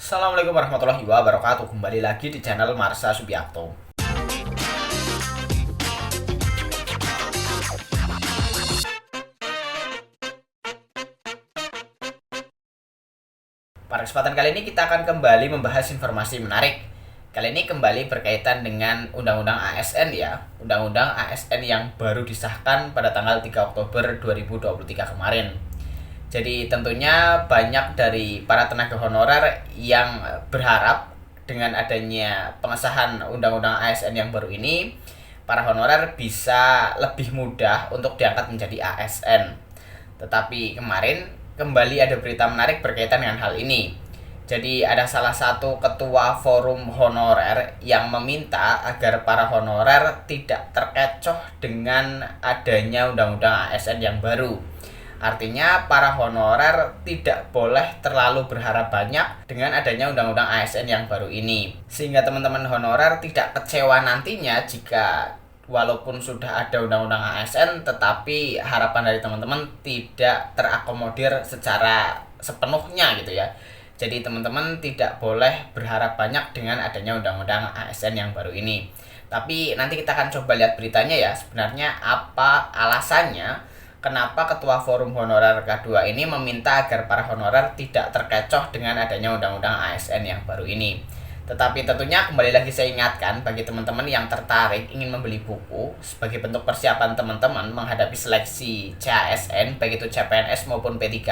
Assalamualaikum warahmatullahi wabarakatuh. Kembali lagi di channel Marsha Subiakto. Pada kesempatan kali ini kita akan kembali membahas informasi menarik. Kali ini kembali berkaitan dengan Undang-Undang ASN ya. Undang-Undang ASN yang baru disahkan pada tanggal 3 Oktober 2023 kemarin. Jadi tentunya banyak dari para tenaga honorer yang berharap dengan adanya pengesahan Undang-Undang ASN yang baru ini, para honorer bisa lebih mudah untuk diangkat menjadi ASN. Tetapi kemarin kembali ada berita menarik berkaitan dengan hal ini. Jadi ada salah satu ketua forum honorer yang meminta agar para honorer tidak terkecoh dengan adanya Undang-Undang ASN yang baru. Artinya para honorer tidak boleh terlalu berharap banyak dengan adanya Undang-Undang ASN yang baru ini. Sehingga teman-teman honorer tidak kecewa nantinya jika walaupun sudah ada Undang-Undang ASN, tetapi harapan dari teman-teman tidak terakomodir secara sepenuhnya gitu ya. Jadi teman-teman tidak boleh berharap banyak dengan adanya Undang-Undang ASN yang baru ini. Tapi nanti kita akan coba lihat beritanya ya, sebenarnya apa alasannya kenapa Ketua Forum Honorer K2 ini meminta agar para honorer tidak terkecoh dengan adanya Undang-Undang ASN yang baru ini. Tetapi tentunya kembali lagi saya ingatkan bagi teman-teman yang tertarik ingin membeli buku sebagai bentuk persiapan teman-teman menghadapi seleksi CASN baik itu CPNS maupun P3K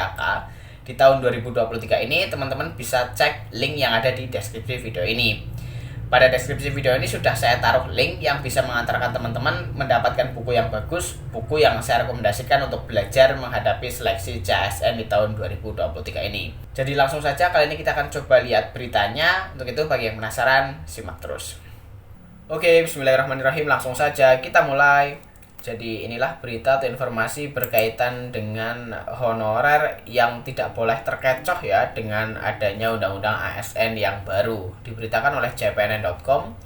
di tahun 2023 ini, teman-teman bisa cek link yang ada di deskripsi video ini. Pada deskripsi video ini sudah saya taruh link yang bisa mengantarkan teman-teman mendapatkan buku yang bagus, buku yang saya rekomendasikan untuk belajar menghadapi seleksi CASN di tahun 2023 ini. Jadi langsung saja kali ini kita akan coba lihat beritanya. Untuk itu bagi yang penasaran, simak terus. Oke, bismillahirrahmanirrahim, langsung saja kita mulai. Jadi inilah berita atau informasi berkaitan dengan honorer yang tidak boleh terkecoh ya dengan adanya Undang-Undang ASN yang baru. Diberitakan oleh cpnn.com,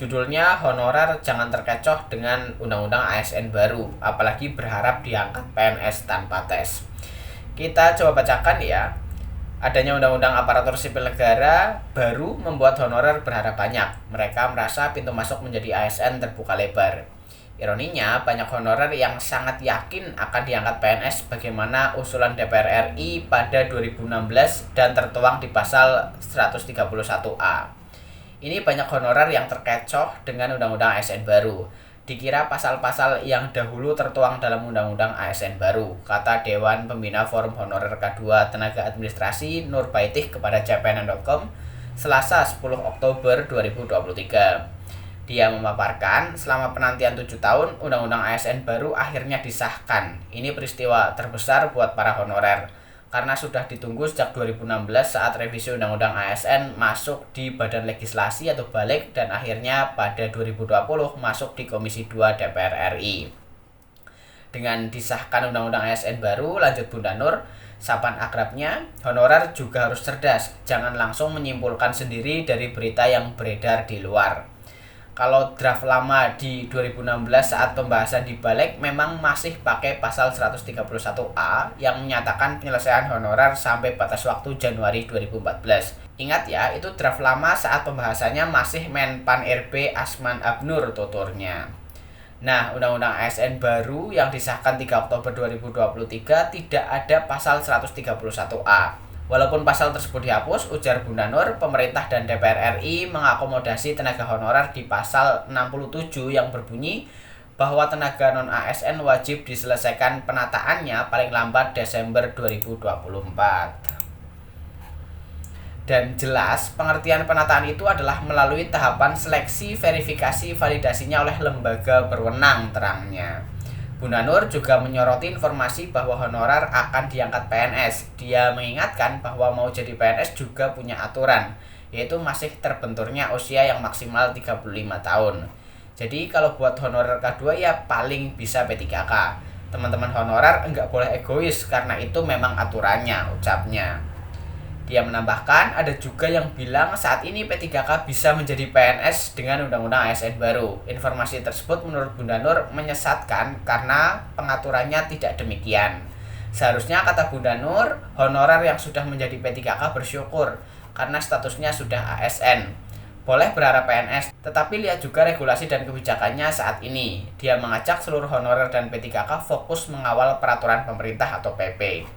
judulnya honorer jangan terkecoh dengan Undang-Undang ASN baru, apalagi berharap diangkat PNS tanpa tes. Kita coba bacakan ya. Adanya Undang-Undang Aparatur Sipil Negara baru membuat honorer berharap banyak. Mereka merasa pintu masuk menjadi ASN terbuka lebar. Ironinya, banyak honorer yang sangat yakin akan diangkat PNS bagaimana usulan DPR RI pada 2016 dan tertuang di pasal 131A. Ini banyak honorer yang terkecoh dengan Undang-Undang ASN baru. Dikira pasal-pasal yang dahulu tertuang dalam Undang-Undang ASN baru, kata Dewan Pembina Forum Honorer K2 Tenaga Administrasi Nur Baitih kepada cpnn.com Selasa 10 Oktober 2023. Dia memaparkan, selama penantian 7 tahun, Undang-Undang ASN baru akhirnya disahkan. Ini peristiwa terbesar buat para honorer, karena sudah ditunggu sejak 2016 saat revisi Undang-Undang ASN masuk di Badan Legislasi atau Balik dan akhirnya pada 2020 masuk di Komisi 2 DPR RI. Dengan disahkan Undang-Undang ASN baru, lanjut Bunda Nur, sapaan akrabnya, honorer juga harus cerdas, jangan langsung menyimpulkan sendiri dari berita yang beredar di luar. Kalau draft lama di 2016 saat pembahasan di Balik memang masih pakai pasal 131A yang menyatakan penyelesaian honorer sampai batas waktu Januari 2014. Ingat ya, itu draft lama saat pembahasannya masih Menpan RB Asman Abnur tuturnya. Nah, Undang-Undang ASN baru yang disahkan 3 Oktober 2023 tidak ada pasal 131A. Walaupun pasal tersebut dihapus, ujar Bunda Nur, pemerintah dan DPR RI mengakomodasi tenaga honorer di pasal 67 yang berbunyi bahwa tenaga non-ASN wajib diselesaikan penataannya paling lambat Desember 2024. Dan jelas, pengertian penataan itu adalah melalui tahapan seleksi, verifikasi, validasinya oleh lembaga berwenang, terangnya. Bunda Nur juga menyoroti informasi bahwa honorer akan diangkat PNS. Dia mengingatkan bahwa mau jadi PNS juga punya aturan, yaitu masih terbenturnya usia yang maksimal 35 tahun. Jadi kalau buat honorer K2 ya paling bisa P3K. Teman-teman honorer enggak boleh egois karena itu memang aturannya, ucapnya. Dia menambahkan, ada juga yang bilang saat ini P3K bisa menjadi PNS dengan Undang-Undang ASN baru. Informasi tersebut menurut Bunda Nur menyesatkan karena pengaturannya tidak demikian. Seharusnya, kata Bunda Nur, honorer yang sudah menjadi P3K bersyukur karena statusnya sudah ASN. Boleh berharap PNS, tetapi lihat juga regulasi dan kebijakannya saat ini. Dia mengajak seluruh honorer dan P3K fokus mengawal peraturan pemerintah atau PP.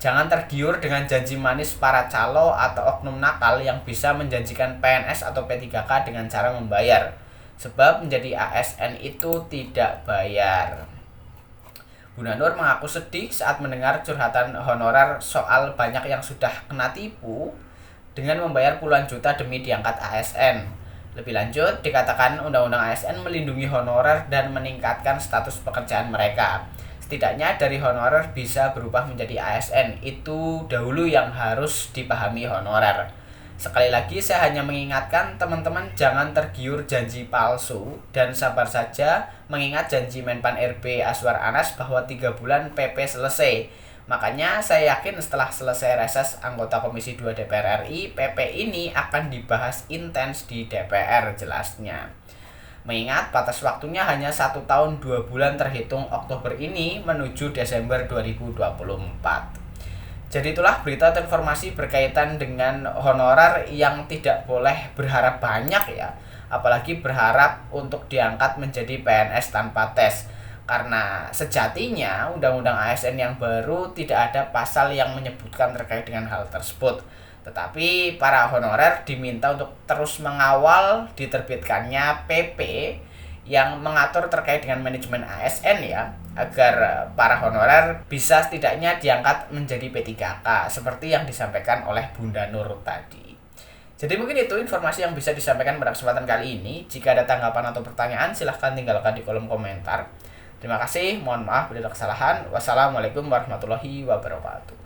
Jangan tergiur dengan janji manis para calo atau oknum nakal yang bisa menjanjikan PNS atau P3K dengan cara membayar. Sebab menjadi ASN itu tidak bayar. Bunda Nur mengaku sedih saat mendengar curhatan honorer soal banyak yang sudah kena tipu dengan membayar puluhan juta demi diangkat ASN. Lebih lanjut, dikatakan Undang-Undang ASN melindungi honorer dan meningkatkan status pekerjaan mereka. Setidaknya dari honorer bisa berubah menjadi ASN, itu dahulu yang harus dipahami honorer. Sekali lagi saya hanya mengingatkan teman-teman jangan tergiur janji palsu dan sabar saja mengingat janji Menpan RB Azwar Anas bahwa 3 bulan PP selesai. Makanya saya yakin setelah selesai reses anggota Komisi 2 DPR RI, PP ini akan dibahas intens di DPR jelasnya. Mengingat batas waktunya hanya 1 tahun 2 bulan terhitung Oktober ini menuju Desember 2024. Jadi itulah berita atau informasi berkaitan dengan honorer yang tidak boleh berharap banyak ya. Apalagi berharap untuk diangkat menjadi PNS tanpa tes. Karena sejatinya Undang-Undang ASN yang baru tidak ada pasal yang menyebutkan terkait dengan hal tersebut. Tetapi para honorer diminta untuk terus mengawal diterbitkannya PP yang mengatur terkait dengan manajemen ASN ya, agar para honorer bisa setidaknya diangkat menjadi P3K seperti yang disampaikan oleh Bunda Nur tadi. Jadi mungkin itu informasi yang bisa disampaikan pada kesempatan kali ini. Jika ada tanggapan atau pertanyaan silahkan tinggalkan di kolom komentar. Terima kasih, mohon maaf bila ada kesalahan. Wassalamualaikum warahmatullahi wabarakatuh.